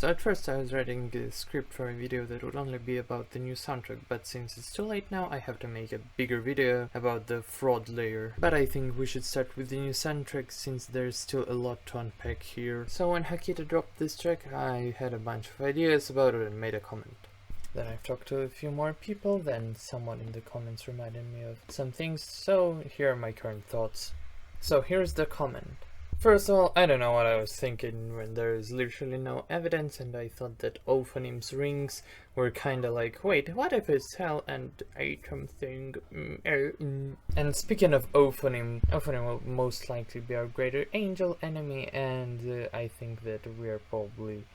So at first I was writing the script for a video that would only be about the new soundtrack, but since it's too late now, I have to make a bigger video about the fraud layer. But I think we should start with the new soundtrack, since there's still a lot to unpack here. So when Hakita dropped this track, I had a bunch of ideas about it and made a comment. Then I've talked to a few more people, then someone in the comments reminded me of some things, so here are my current thoughts. So here's the comment. First of all, I don't know what I was thinking when there is literally no evidence, and I thought that Ophanim's rings were kinda like, wait, what if it's hell and item thing? And speaking of Ophanim will most likely be our greater angel enemy, and I think that we are probably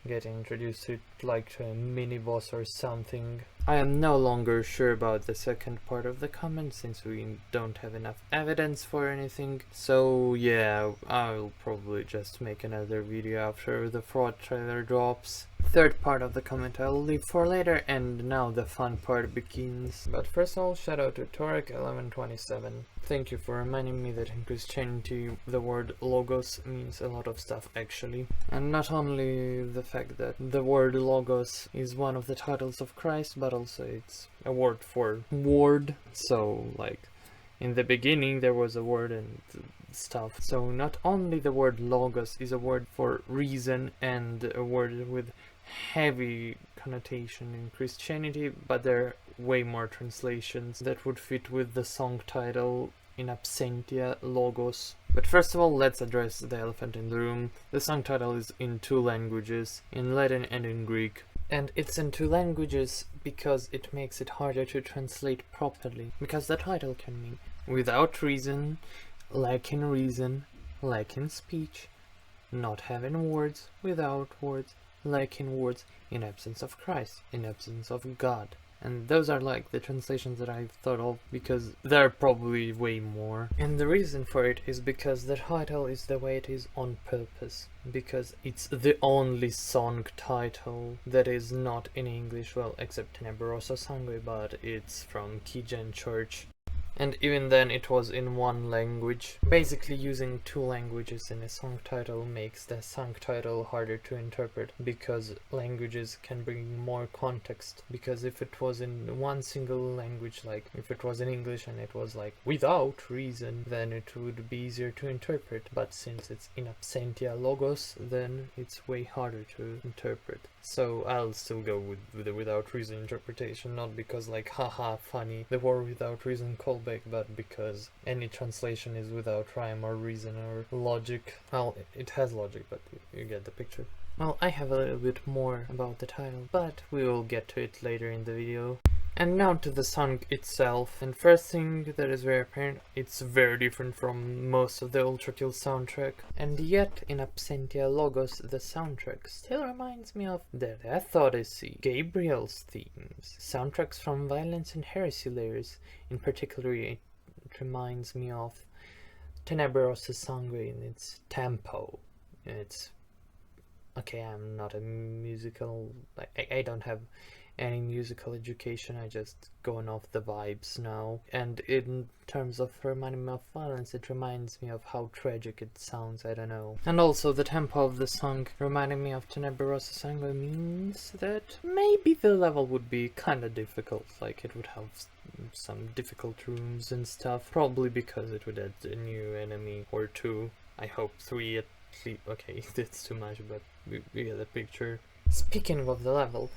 getting introduced to it like a mini boss or something. I am no longer sure about the second part of the comment, since we don't have enough evidence for anything. So yeah, I'll probably just make another video after the fraud trailer drops. Third part of the comment I'll leave for later, and now the fun part begins. But first of all, shout out to Torek1127. Thank you for reminding me that in Christianity the word logos means a lot of stuff actually. And not only the fact that the word logos is one of the titles of Christ, but also it's a word for word. So like in the beginning there was a word and stuff. So not only the word logos is a word for reason and a word with heavy connotation in Christianity, but there are way more translations that would fit with the song title in absentia logos. But first of all, let's address the elephant in the room. The song title is in two languages, in Latin and in Greek. And it's in two languages because it makes it harder to translate properly, because the title can mean without reason, lacking speech, not having words, without words, lacking words, in absence of Christ, in absence of God. And those are like the translations that I've thought of, because there are probably way more. And the reason for it is because the title is the way it is on purpose, because it's the only song title that is not in English, well, except Tenebroso Sangue, but it's from Kijen Church. And even then it was in one language. Basically using two languages in a song title makes the song title harder to interpret, because languages can bring more context. Because if it was in one single language, like if it was in English and it was like without reason, then it would be easier to interpret. But since it's in absentia logos, then it's way harder to interpret. So I'll still go with the without reason interpretation, not because like haha funny, the war without reason callback, but because any translation is without rhyme or reason or logic. Well, it has logic, but you get the picture. Well, I have a little bit more about the title, but we will get to it later in the video. And now to the song itself. And first thing that is very apparent, it's very different from most of the Ultrakill soundtrack. And yet, in absentia logos, the soundtrack still reminds me of the Death Odyssey, Gabriel's themes, soundtracks from Violence and Heresy layers. In particular, it reminds me of Tenebroso Sangue in its tempo. It's okay, I'm not a musical, I don't have any musical education, I just going off the vibes now. And in terms of reminding me of violence, it reminds me of how tragic it sounds, I don't know. And also the tempo of the song reminding me of Tenebroso Sangue means that maybe the level would be kinda difficult, like it would have some difficult rooms and stuff, probably because it would add a new enemy or two, I hope 3 at least. Okay, that's too much, but we get the picture. Speaking of the level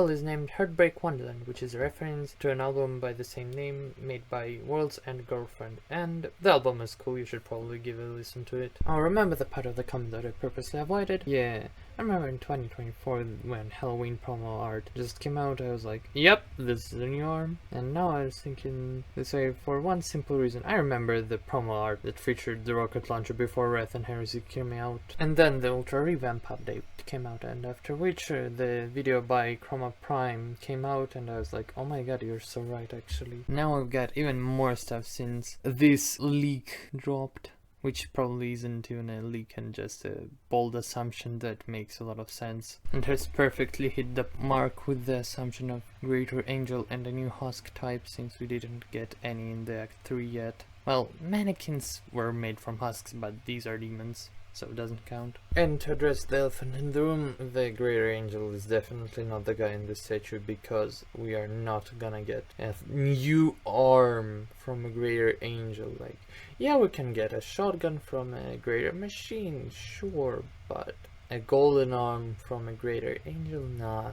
is named Heartbreak Wonderland, which is a reference to an album by the same name made by World's End Girlfriend, and the album is cool, you should probably give a listen to it. Oh, remember the part of the comment that I purposely avoided? Yeah, I remember in 2024 when Halloween promo art just came out, I was like, yep, this is the new arm. And now I was thinking this way for one simple reason. I remember the promo art that featured the rocket launcher before Wrath and Heresy came out, and then the Ultra Revamp update came out, and after which the video by Chroma Prime came out, and I was like, oh my god, you're so right actually. Now I've got even more stuff since this leak dropped, which probably isn't even a leak and just a bold assumption that makes a lot of sense, and has perfectly hit the mark with the assumption of Greater Angel and a new husk type, since we didn't get any in the Act 3 yet. Well, mannequins were made from husks, but these are demons. so it doesn't count. And to address the elephant in the room, the greater angel is definitely not the guy in the statue, because we are not gonna get a new arm from a greater angel. Like, yeah, we can get a shotgun from a greater machine, sure, but a golden arm from a greater angel? Nah,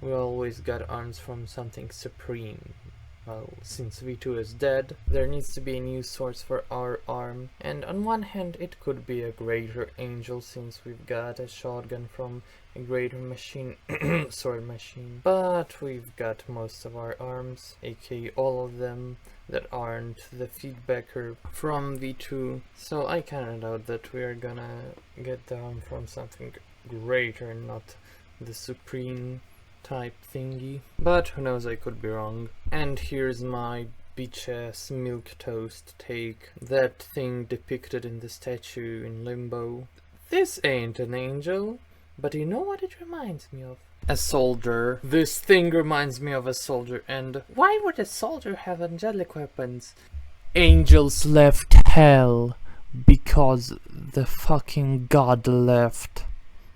we always got arms from something supreme. Well, since V2 is dead, there needs to be a new source for our arm, and on one hand it could be a greater angel since we've got a shotgun from a greater machine, sword machine, but we've got most of our arms, aka all of them, that aren't the feedbacker from V2, so I kinda doubt that we are gonna get the arm from something greater, not the supreme type thingy, but who knows, I could be wrong. And here's my bitch ass milquetoast take. That thing depicted in the statue in Limbo. This ain't an angel, but you know what it reminds me of? A soldier. This thing reminds me of a soldier, and why would a soldier have angelic weapons? Angels left hell because the fucking god left.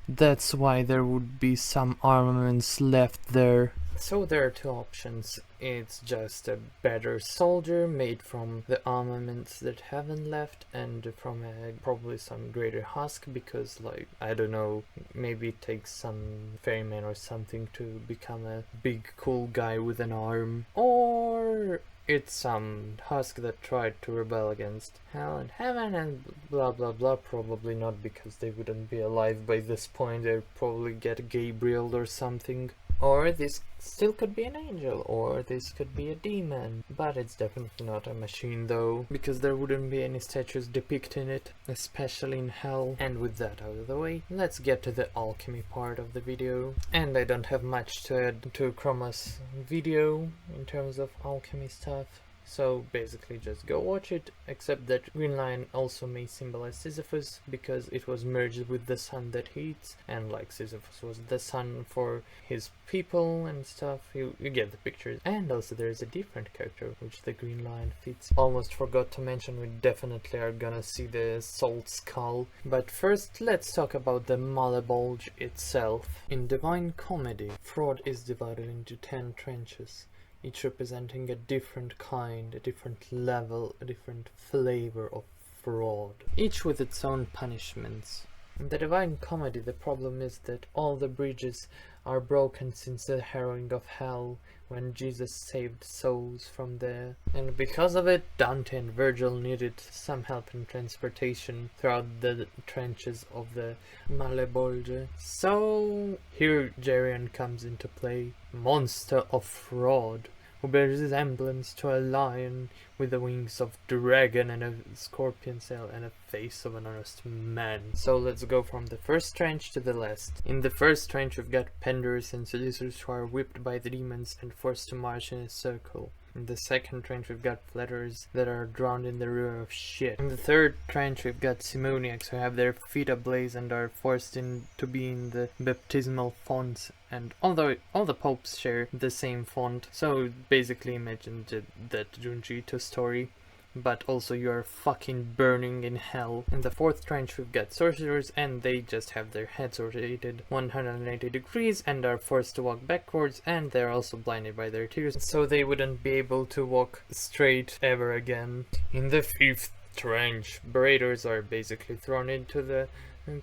That's why there would be some armaments left there. So there are two options. It's just a better soldier made from the armaments that haven't left, and from probably some greater husk, because, like, I don't know, maybe it takes some ferryman or something to become a big cool guy with an arm. Or it's some husk that tried to rebel against hell and heaven and blah blah blah. Probably not, because they wouldn't be alive by this point. They'd probably get Gabriel or something. Or this still could be an angel, or this could be a demon. But it's definitely not a machine though, because there wouldn't be any statues depicting it, especially in hell. And with that out of the way, let's get to the alchemy part of the video. And I don't have much to add to Chroma's video in terms of alchemy stuff. So basically just go watch it, except that Green Lion also may symbolize Sisyphus, because it was merged with the sun that he eats, and like Sisyphus was the sun for his people and stuff. You get the picture. And also there's a different character which the Green Lion fits. Almost forgot to mention, we definitely are gonna see the Salt Skull. But first let's talk about the Malebolge itself. In Divine Comedy, fraud is divided into 10 trenches, each representing a different kind, a different level, a different flavor of fraud, each with its own punishments. In the Divine Comedy, the problem is that all the bridges are broken since the harrowing of hell, when Jesus saved souls from there. And because of it, Dante and Virgil needed some help in transportation throughout the trenches of the Malebolge. So here Geryon comes into play, monster of fraud, who bears resemblance to a lion with the wings of dragon and a scorpion tail and a face of an honest man. So let's go from the first trench to the last. In the first trench we've got penders and seducers who are whipped by the demons and forced to march in a circle. In the second trench we've got flatterers that are drowned in the river of shit. In the third trench we've got simoniacs who have their feet ablaze and are forced to be in the baptismal fonts. And although all the popes share the same font, so basically imagine that Junji Ito story, but also you are fucking burning in hell. In the fourth trench we've got sorcerers, and they just have their heads rotated 180 degrees and are forced to walk backwards, and they're also blinded by their tears, so they wouldn't be able to walk straight ever again. In the fifth trench, berators are basically thrown into the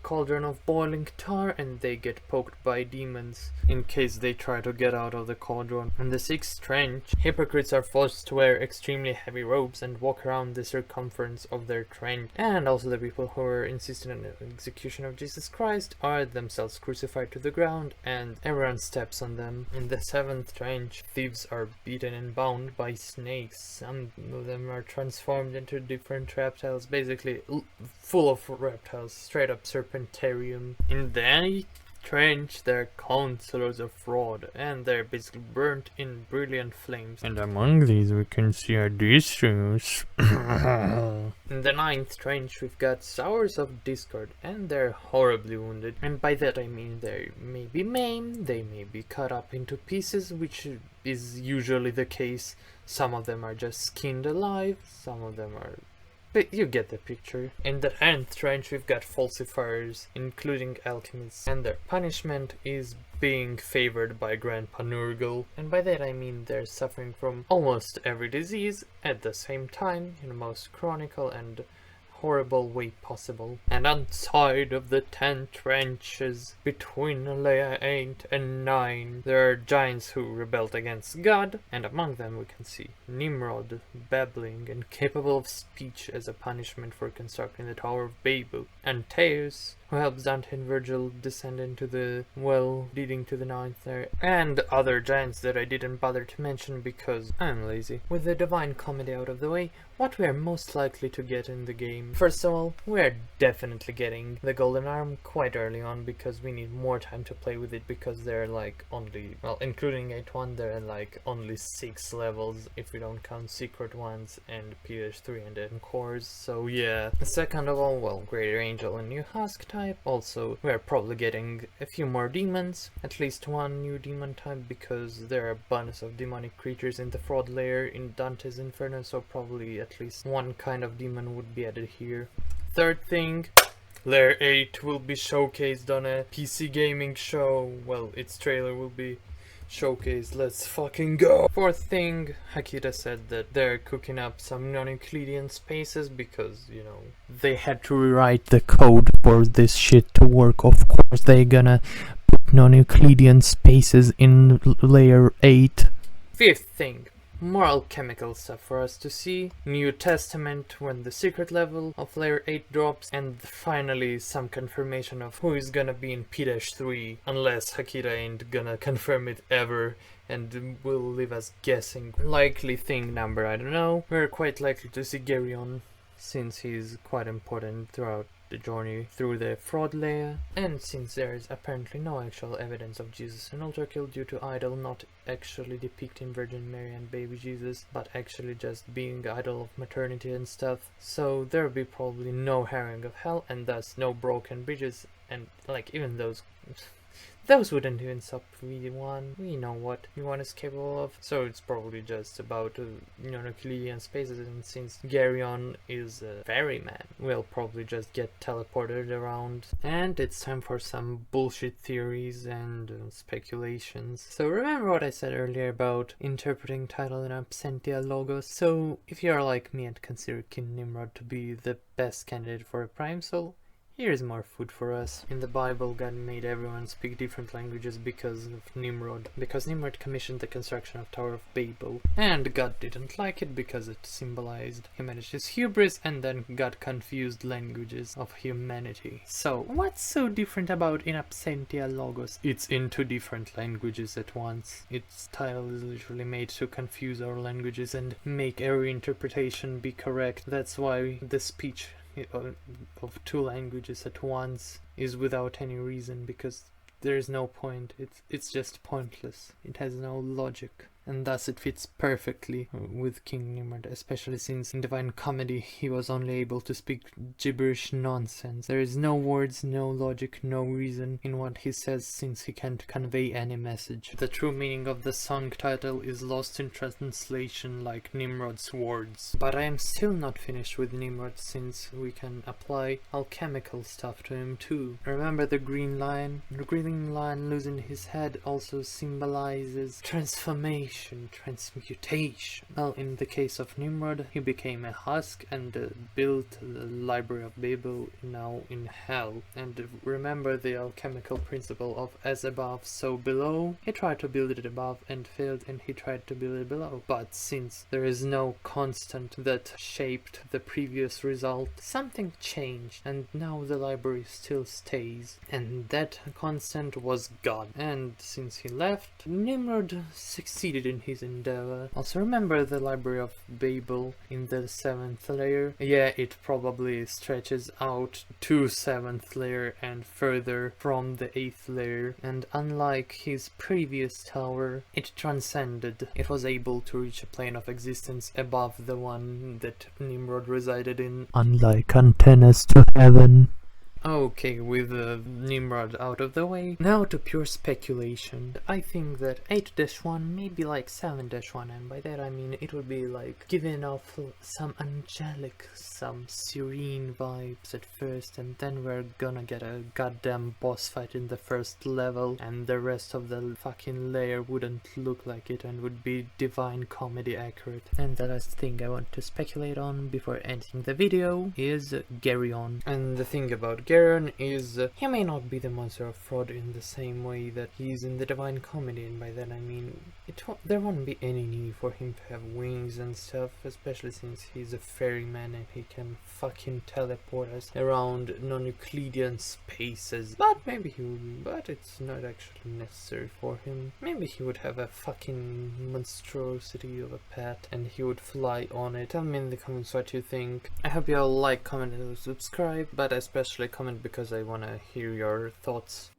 cauldron of boiling tar, and they get poked by demons in case they try to get out of the cauldron. In the sixth trench, hypocrites are forced to wear extremely heavy robes and walk around the circumference of their trench, and also the people who are insisting on the execution of Jesus Christ are themselves crucified to the ground, and everyone steps on them. In the seventh trench, thieves are beaten and bound by snakes. Some of them are transformed into different reptiles, basically full of reptiles, straight up serpentarium. In the eighth trench, there are counselors of fraud, and they're basically burnt in brilliant flames. And among these we can see Odysseus. In the ninth trench, we've got sowers of discord, and they're horribly wounded. And by that I mean they may be maimed, they may be cut up into pieces, which is usually the case. Some of them are just skinned alive, some of them are But you get the picture. In the 10th trench we've got falsifiers, including alchemists, and their punishment is being favored by Grandpa Nurgle. And by that I mean they're suffering from almost every disease at the same time, in the most chronicle and horrible way possible. And outside of the 10 trenches, between layer 8 and 9, there are giants who rebelled against God, and among them we can see Nimrod, babbling and capable of speech as a punishment for constructing the Tower of Babel, and Teus, who helps Dante and Virgil descend into the well leading to the 9th layer, and other giants that I didn't bother to mention because I'm lazy. With the Divine Comedy out of the way, what we are most likely to get in the game. First of all, we are definitely getting the Golden Arm quite early on because we need more time to play with it, because they're like only, well, including 8-1, they're like only 6 levels if we don't count secret ones and PH3 and Encores, so yeah. Second of all, well, Greater Angel and New Husk type. Also, we are probably getting a few more demons, at least one new demon type, because there are a bunch of demonic creatures in the fraud layer in Dante's Inferno, so probably at least one kind of demon would be added here. Third thing, Layer 8 will be showcased on a PC gaming show. Well, its trailer will be showcased. Let's fucking go! Fourth thing, Hakita said that they're cooking up some non-Euclidean spaces because, you know, they had to rewrite the code for this shit to work. Of course, they're gonna put non-Euclidean spaces in layer 8. Fifth thing, more alchemical stuff for us to see, New Testament when the secret level of layer 8 drops, and finally some confirmation of who is gonna be in P-3, unless Hakita ain't gonna confirm it ever and will leave us guessing. Likely thing number, I don't know. We're quite likely to see Geryon, since he's quite important throughout the journey through the fraud layer, and since there is apparently no actual evidence of Jesus in Ultrakill due to idol not actually depicting Virgin Mary and baby Jesus, but actually just being idol of maternity and stuff, so there will be probably no herring of hell, and thus no broken bridges, and like even those wouldn't even stop V1. We know what V1 is capable of, so it's probably just about non-Euclidean spaces, and since Geryon is a ferryman, we'll probably just get teleported around. And it's time for some bullshit theories and speculations. So remember what I said earlier about interpreting title in absentia logos? So if you are like me and consider King Nimrod to be the best candidate for a Prime Soul, here's more food for us. In the Bible, God made everyone speak different languages because of Nimrod. Because Nimrod commissioned the construction of Tower of Babel. And God didn't like it because it symbolized humanity's hubris, and then God confused languages of humanity. So, what's so different about In Absentia Logos? It's in 2 different languages at once. Its title is literally made to confuse our languages and make every interpretation be correct. That's why the speech of 2 languages at once is without any reason, because there is no point. It's just pointless. It has no logic, and thus it fits perfectly with King Nimrod, especially since in Divine Comedy he was only able to speak gibberish nonsense. There is no words, no logic, no reason in what he says, since he can't convey any message. The true meaning of the song title is lost in translation like Nimrod's words. But I am still not finished with Nimrod, since we can apply alchemical stuff to him too. Remember the green lion? The green lion losing his head also symbolizes transformation, transmutation. Well, in the case of Nimrod, he became a husk and built the Library of Babel, now in hell. And remember the alchemical principle of as above, so below? He tried to build it above and failed, and he tried to build it below. But since there is no constant that shaped the previous result, something changed, and now the library still stays. And that constant was God. And since he left, Nimrod succeeded in his endeavor. Also remember the Library of Babel in the 7th layer? Yeah, it probably stretches out to 7th layer and further from the 8th layer, and unlike his previous tower, it transcended. It was able to reach a plane of existence above the one that Nimrod resided in. Unlike antennas to heaven. Okay, with Nimrod out of the way, now to pure speculation. I think that 8-1 may be like 7-1, and by that I mean it would be like giving off some angelic, some serene vibes at first, and then we're gonna get a goddamn boss fight in the first level, and the rest of the fucking layer wouldn't look like it and would be divine comedy accurate. And the last thing I want to speculate on before ending the video is Garyon. And the thing about Garyon is he may not be the monster of fraud in the same way that he's in the divine comedy, and by that I mean there won't be any need for him to have wings and stuff, especially since he's a ferryman and he can fucking teleport us around non-Euclidean spaces. But it's not actually necessary for him. Maybe he would have a fucking monstrosity of a pet and he would fly on it. Tell me in the comments what you think. I hope you all like, comment and subscribe, but especially comment because I wanna hear your thoughts.